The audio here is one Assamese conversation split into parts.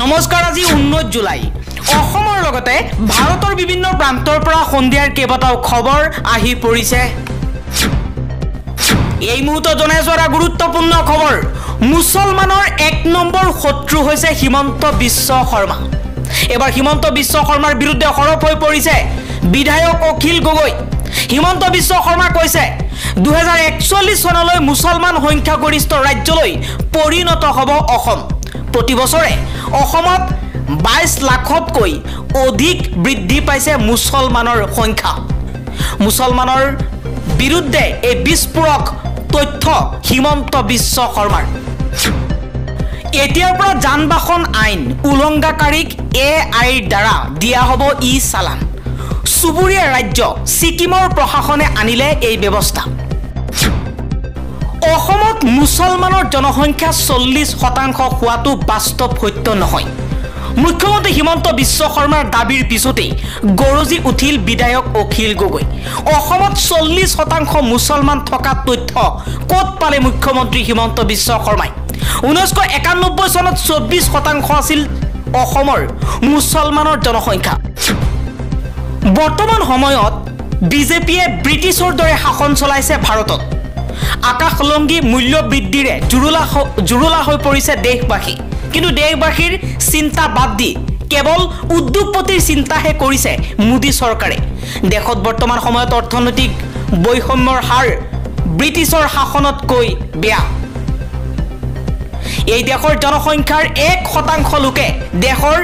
নমস্কাৰ আজি 19 জুলাই অসমৰ লগতে ভাৰতৰ বিভিন্ন প্ৰান্তৰ পৰা সন্ধিয়াৰ কেইবাটাও খবৰ আহি পৰিছে এই মুহূৰ্তত জনাইছো এটা গুৰুত্বপূৰ্ণ খবৰ মুছলমানৰ এক নম্বৰ শত্ৰু হৈছে হিমন্ত বিশ্ব শৰ্মা এবাৰ হিমন্ত বিশ্ব শৰ্মাৰ বিৰুদ্ধে সৰব হৈ পৰিছে বিধায়ক অখিল গগৈ হিমন্ত বিশ্ব শৰ্মা কৈছে 2041 চনলৈ মুছলমান সংখ্যাগৰিষ্ঠ ৰাজ্যলৈ পৰিণত হ'ব অসম প্ৰতি বছৰে অসমত 22 লাখতকৈ অধিক বৃদ্ধি পাইছে মুছলমানৰ সংখ্যা মুছলমানৰ বিৰুদ্ধে এই বিস্ফোৰক তথ্য হিমন্ত বিশ্ব শৰ্মাৰ এতিয়াৰ পৰা যান-বাহন আইন উলংঘাকাৰীক এআইৰ দ্বাৰা দিয়া হ'ব ই চালান সুবুৰীয়া ৰাজ্য সিকিমৰ প্ৰশাসনে আনিলে এই ব্যৱস্থা অসমত মুছলমানৰ জনসংখ্যা 40% হোৱাটো বাস্তৱ সত্য নহয় মুখ্যমন্ত্ৰী হিমন্ত বিশ্ব শৰ্মাৰ দাবীৰ পিছতে গৰজি উঠিল বিধায়ক অখিল গগৈ অসমত 40% মুছলমান থকা তথ্য ক'ত পালে মুখ্যমন্ত্ৰী হিমন্ত বিশ্ব শৰ্মাই 1991 চনত 24% আছিল অসমৰ মুছলমানৰ জনসংখ্যা বৰ্তমান সময়ত বিজেপিয়ে ব্ৰিটিছৰ দৰে শাসন চলাইছে ভাৰতত আকাশলংঘী মূল্য বৃদ্ধিৰে জুৰুলা হৈ পৰিছে দেশবাসী কিন্তু দেশবাসীৰ চিন্তা বাদ দি কেৱল উদ্যোগপতিৰ চিন্তাহে কৰিছে মোদী চৰকাৰে দেশত বৰ্তমান সময়ত অৰ্থনৈতিক বৈষম্যৰ হাৰ ব্ৰিটিছৰ শাসনতকৈ বেয়া এই দেশৰ জনসংখ্যাৰ 1% লোকে দেশৰ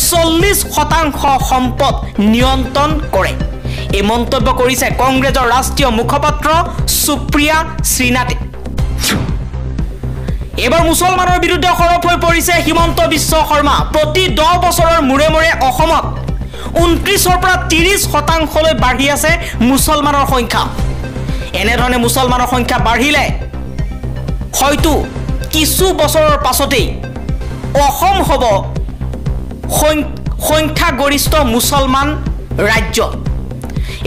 40% সম্পদ নিয়ন্ত্ৰণ কৰে এই মন্তব্য কৰিছে কংগ্ৰেছৰ ৰাষ্ট্ৰীয় মুখপাত্ৰ সুপ্ৰিয়া শ্ৰীনাথে এবাৰ মুছলমানৰ বিৰুদ্ধে সৰব হৈ পৰিছে হিমন্ত বিশ্ব শৰ্মা প্ৰতি 10 বছৰৰ মূৰে মূৰে অসমত 29 পৰা 30% লৈ বাঢ়ি আছে মুছলমানৰ সংখ্যা এনেধৰণে মুছলমানৰ সংখ্যা বাঢ়িলে হয়তো কিছু বছৰৰ পাছতেই অসম হ'ব সংখ্যাগৰিষ্ঠ মুছলমান ৰাজ্য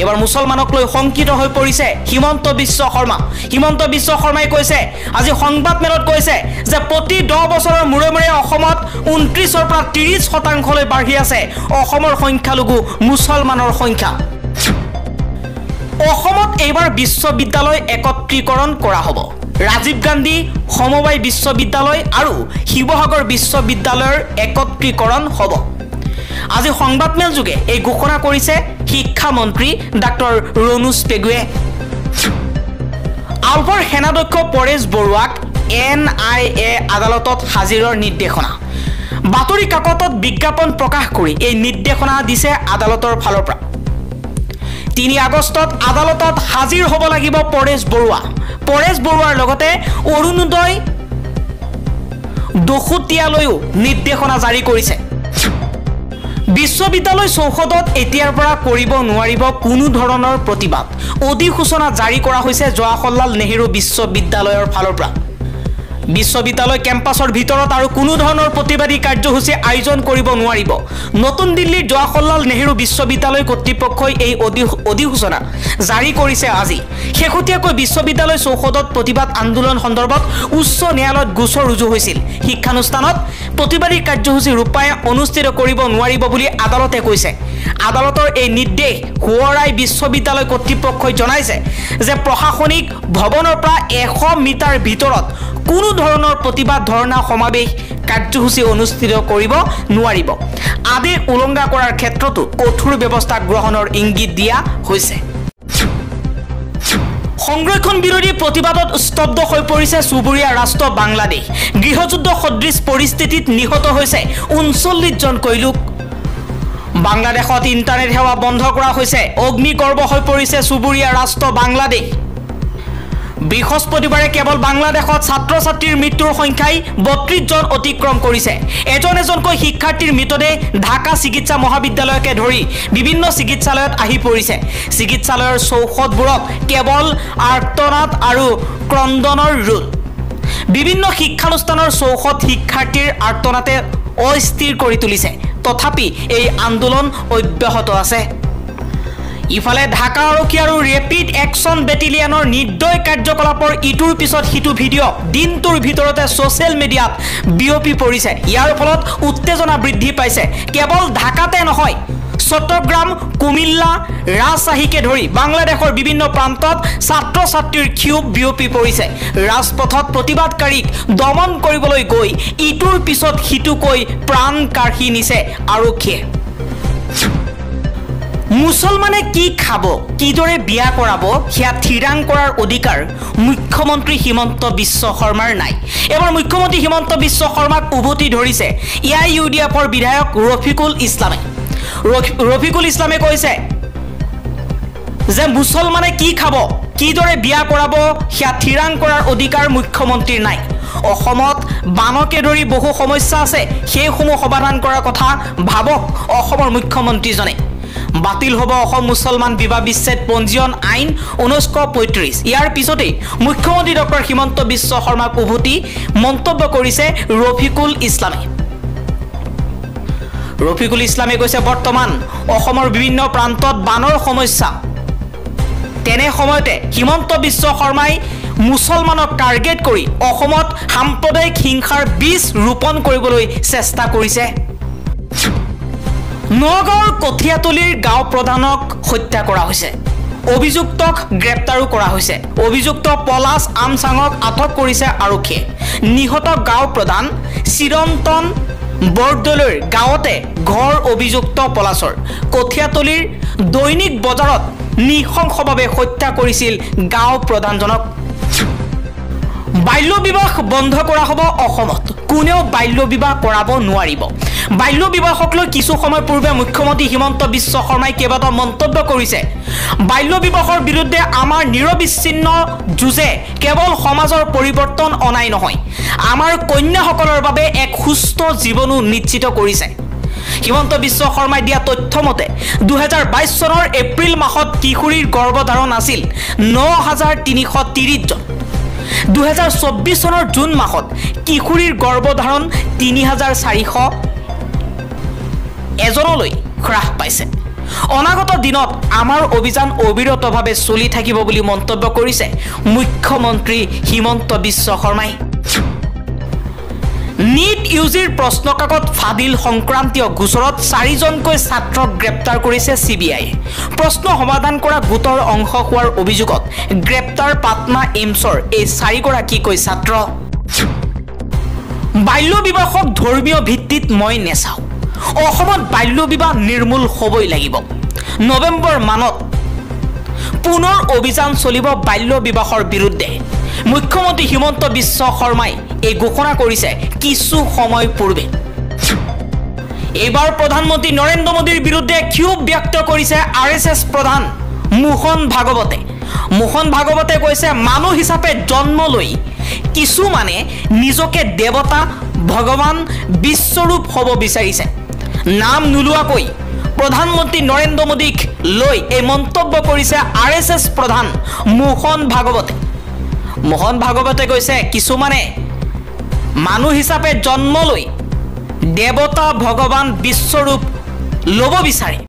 এবাৰ মুছলমানক লৈ শংকিত হৈ পৰিছে হিমন্ত বিশ্ব শৰ্মাই কৈছে আজি সংবাদ মেলত কৈছে যে প্ৰতি 10 বছৰৰ মূৰে মূৰে অসমত 29 পৰা 30% লৈ বাঢ়ি আছে অসমৰ সংখ্যালঘু মুছলমানৰ সংখ্যা অসমত এইবাৰ বিশ্ববিদ্যালয় একত্ৰীকৰণ কৰা হ'ব ৰাজীৱ গান্ধী সমবায় বিশ্ববিদ্যালয় আৰু শিৱসাগৰ বিশ্ববিদ্যালয়ৰ একত্ৰীকৰণ হ'ব আজি সংবাদমেল যোগে এই ঘোষণা কৰিছে শিক্ষা মন্ত্ৰী ডক্টৰ ৰণোজ পেগুৱে আলফাৰ সেনাধ্যক্ষ পৰেশ বৰুৱাক NIA আদালতত হাজিৰৰ নিৰ্দেশনা বাতৰি কাকতত বিজ্ঞাপন প্ৰকাশ কৰি এই নিৰ্দেশনা দিছে আদালতৰ ফালৰ পৰা 3 আগষ্টত আদালতত হাজিৰ হ'ব লাগিব পৰেশ বৰুৱাৰ লগতে অৰুণোদয় দখুতিয়ালৈও নিৰ্দেশনা জাৰি কৰিছে বিশ্ববিদ্যালয় চৌহদত এতিয়াৰ পৰা কৰিব নোৱাৰিব কোনো ধৰণৰ প্ৰতিবাদ অধিসূচনা জাৰি কৰা হৈছে জৱাহৰলাল নেহৰু বিশ্ববিদ্যালয়ৰ ফালৰ পৰা বিশ্ববিদ্যালয় কেম্পাছৰ ভিতৰত আৰু কোনো ধৰণৰ প্ৰতিবাদী কাৰ্যসূচী আয়োজন কৰিব নোৱাৰিব নতুন দিল্লীৰ জৱাহৰলাল নেহৰু বিশ্ববিদ্যালয় কৰ্তৃপক্ষই এই অধিসূচনা জাৰি কৰিছে আজি শেহতীয়াকৈ বিশ্ববিদ্যালয় চৌহদত প্ৰতিবাদ আন্দোলন সন্দৰ্ভত উচ্চ ন্যায়ালয়ত গোচৰ ৰুজু হৈছিল শিক্ষানুষ্ঠানত প্ৰতিবাদী কাৰ্যসূচী ৰূপায়ণ অনুষ্ঠিত কৰিব নোৱাৰিব বুলি আদালতে কৈছে আদালতৰ এই নিৰ্দেশ সোঁৱৰাই বিশ্ববিদ্যালয় কৰ্তৃপক্ষই জনাইছে যে প্ৰশাসনিক ভৱনৰ পৰা 100 মিটাৰ ভিতৰত কোনো ধৰণৰ প্ৰতিবাদ ধৰ্ণা সমাৱেশ কাৰ্যসূচী অনুষ্ঠিত কৰিব নোৱাৰিব আদি উলংঘা কৰাৰ ক্ষেত্ৰতো কঠোৰ ব্যৱস্থা গ্ৰহণৰ ইংগিত দিয়া হৈছে সংৰক্ষণ বিৰোধী প্ৰতিবাদত স্তব্ধ হৈ পৰিছে সুবুৰীয়া ৰাষ্ট্ৰ বাংলাদেশ গৃহযুদ্ধ সদৃশ পৰিস্থিতিত নিহত হৈছে 39 জনকৈ লোক বাংলাদেশত ইণ্টাৰনেট সেৱা বন্ধ কৰা হৈছে অগ্নিগৰ্ভ হৈ পৰিছে সুবুৰীয়া ৰাষ্ট্ৰ বাংলাদেশ বৃহস্পতিবাৰে কেৱল বাংলাদেশত ছাত্ৰ-ছাত্ৰীৰ মৃত্যুৰ সংখ্যাই 32 জন অতিক্ৰম কৰিছে এজনকৈ শিক্ষাৰ্থীৰ মৃতদেহ ঢাকা চিকিৎসা মহাবিদ্যালয়কে ধৰি বিভিন্ন চিকিৎসালয়ত আহি পৰিছে চিকিৎসালয়ৰ চৌহদবোৰত কেৱল আৰ্তনাদ আৰু ক্ৰন্দনৰ ৰোল বিভিন্ন শিক্ষানুষ্ঠানৰ চৌহদ শিক্ষাৰ্থীৰ আৰ্তনাতে অস্থিৰ কৰি তুলিছে তথাপি এই আন্দোলন অব্যাহত আছে ইফালে ঢাকা আৰক্ষী আৰু ৰেপিড একশ্যন বেটেলিয়নৰ নিৰ্দয় কাৰ্যকলাপৰ ইটোৰ পিছত সিটো ভিডিঅ' দিনটোৰ ভিতৰতে ছ'চিয়েল মিডিয়াত বিয়পি পৰিছে। ইয়াৰ ফলত উত্তেজনা বৃদ্ধি পাইছে। কেৱল ঢাকাতে নহয়, চট্টগ্ৰাম, কুমিল্লা, ৰাজশ্বাহীকে ধৰি বাংলাদেশৰ বিভিন্ন প্ৰান্তত ছাত্ৰ ছাত্ৰীৰ ক্ষোভ বিয়পি পৰিছে। ৰাজপথত প্ৰতিবাদকাৰীক দমন কৰিবলৈ গৈ ইটোৰ পিছত সিটোকৈ প্ৰাণ কাঢ়ি নিছে আৰক্ষীয়ে। মুছলমানে কি খাব, কিদৰে বিয়া কৰাব সেয়া থিৰাং কৰাৰ অধিকাৰ মুখ্যমন্ত্ৰী হিমন্ত বিশ্ব শৰ্মাৰ নাই। এবাৰ মুখ্যমন্ত্ৰী হিমন্ত বিশ্ব শৰ্মাক উভতি ধৰিছে AIUDFৰ বিধায়ক ৰফিকুল ইছলামে। ৰফিকুল ইছলামে কৈছে যে মুছলমানে কি খাব, কিদৰে বিয়া কৰাব সেয়া থিৰাং কৰাৰ অধিকাৰ মুখ্যমন্ত্ৰীৰ নাই। অসমত বানকে ধৰি বহু সমস্যা আছে, সেইসমূহ সমাধান কৰাৰ কথা ভাবক অসমৰ মুখ্যমন্ত্ৰীজনে। বাতিল হ'ব অসম মুছলমান বিবাহ বিচ্ছেদ পঞ্জীয়ন আইন 1935। ইয়াৰ পিছতেই মুখ্যমন্ত্ৰী ডক্টৰ হিমন্ত বিশ্ব শৰ্মাক উভতি মন্তব্য কৰিছে ৰফিকুল ইছলামে। ৰফিকুল ইছলামে কৈছে বৰ্তমান অসমৰ বিভিন্ন প্ৰান্তত বানৰ সমস্যা। তেনে সময়তে হিমন্ত বিশ্ব শৰ্মাই মুছলমানক টাৰ্গেট কৰি অসমত সাম্প্ৰদায়িক হিংসাৰ বীজ ৰোপণ কৰিবলৈ চেষ্টা কৰিছে। নগাঁৱৰ কঠীয়াতলীৰ গাঁও প্ৰধানক হত্যা কৰা হৈছে। অভিযুক্তক গ্ৰেপ্তাৰো কৰা হৈছে। অভিযুক্ত পলাশ আমচাঙক আটক কৰিছে আৰক্ষীয়ে। নিহত গাঁও প্ৰধান চিৰন্তন বৰদলৈৰ গাঁৱতে ঘৰ অভিযুক্ত পলাশৰ। কঠীয়াতলীৰ দৈনিক বজাৰত নৃশংসভাৱে হত্যা কৰিছিল গাঁও প্ৰধানজনক। বাল্য বিবাহ বন্ধ কৰা হ'ব অসমত। কোনেও বাল্য বিবাহ কৰাব নোৱাৰিব। বাল্য বিবাহক লৈ কিছু সময় পূৰ্বে মুখ্যমন্ত্ৰী হিমন্ত বিশ্ব শৰ্মাই কেইবাটাও মন্তব্য কৰিছে। বাল্য বিবাহৰ বিৰুদ্ধে আমাৰ নিৰবিচ্ছিন্ন যুঁজে কেৱল সমাজৰ পৰিৱৰ্তন অনাই নহয়, আমাৰ কন্যাসকলৰ বাবে এক সুস্থ জীৱনো নিশ্চিত কৰিছে। হিমন্ত বিশ্ব শৰ্মাই দিয়া তথ্য মতে 2022 চনৰ এপ্ৰিল মাহত কিশোৰীৰ গৰ্ভধাৰণ আছিল 9330 জন। 2024 চনৰ জুন মাহত কিশোৰীৰ গৰ্ভধাৰণ 3400 এজনলৈ হ্ৰাস পাইছে। অনাগত দিনত আমাৰ অভিযান অবিৰতভাৱে চলি থাকিব বুলি মন্তব্য কৰিছে মুখ্যমন্ত্ৰী হিমন্ত বিশ্ব শৰ্মাই। নীট ইউজিৰ প্ৰশ্নকাকত ফাদিল সংক্ৰান্তীয় গোচৰত 4জনকৈ ছাত্ৰক গ্ৰেপ্তাৰ কৰিছে CBI। প্ৰশ্ন সমাধান কৰা গোটৰ অংশ হোৱাৰ অভিযোগত গ্ৰেপ্তাৰ পাটনা এইমছৰ এই 4গৰাকীকৈ ছাত্ৰ। বাল্য বিবাহক ধৰ্মীয় ভিত্তিত মই নেচাওঁ। অসমত বাল্য বিবাহ নিৰ্মূল হ'বই লাগিব। নৱেম্বৰ মানত পুনৰ অভিযান চলিব বাল্য বিবাহৰ বিৰুদ্ধে। মুখ্যমন্ত্ৰী হিমন্ত বিশ্ব শৰ্মাই এই ঘোষণা কৰিছে কিছু সময় পূৰ্বে। এইবাৰ প্ৰধানমন্ত্ৰী নৰেন্দ্ৰ মোদীৰ বিৰুদ্ধে ক্ষোভ ব্যক্ত কৰিছে RSS প্ৰধান মোহন ভাগৱতে। মোহন ভাগৱতে কৈছে মানুহ হিচাপে জন্ম লৈ কিছুমানে নিজকে দেৱতা, ভগৱান, বিশ্বৰূপ হ'ব বিচাৰিছে। নাম নোলোৱাকৈ প্ৰধানমন্ত্ৰী নৰেন্দ্ৰ মোদীক লৈ এই মন্তব্য কৰিছে RSS প্ৰধান মোহন ভাগৱতে। মোহন ভাগৱতে কৈছে কিছুমানে মানুহ হিচাপে জন্ম লৈ দেৱতা, ভগৱান, বিশ্বৰূপ ল'ব বিচাৰে।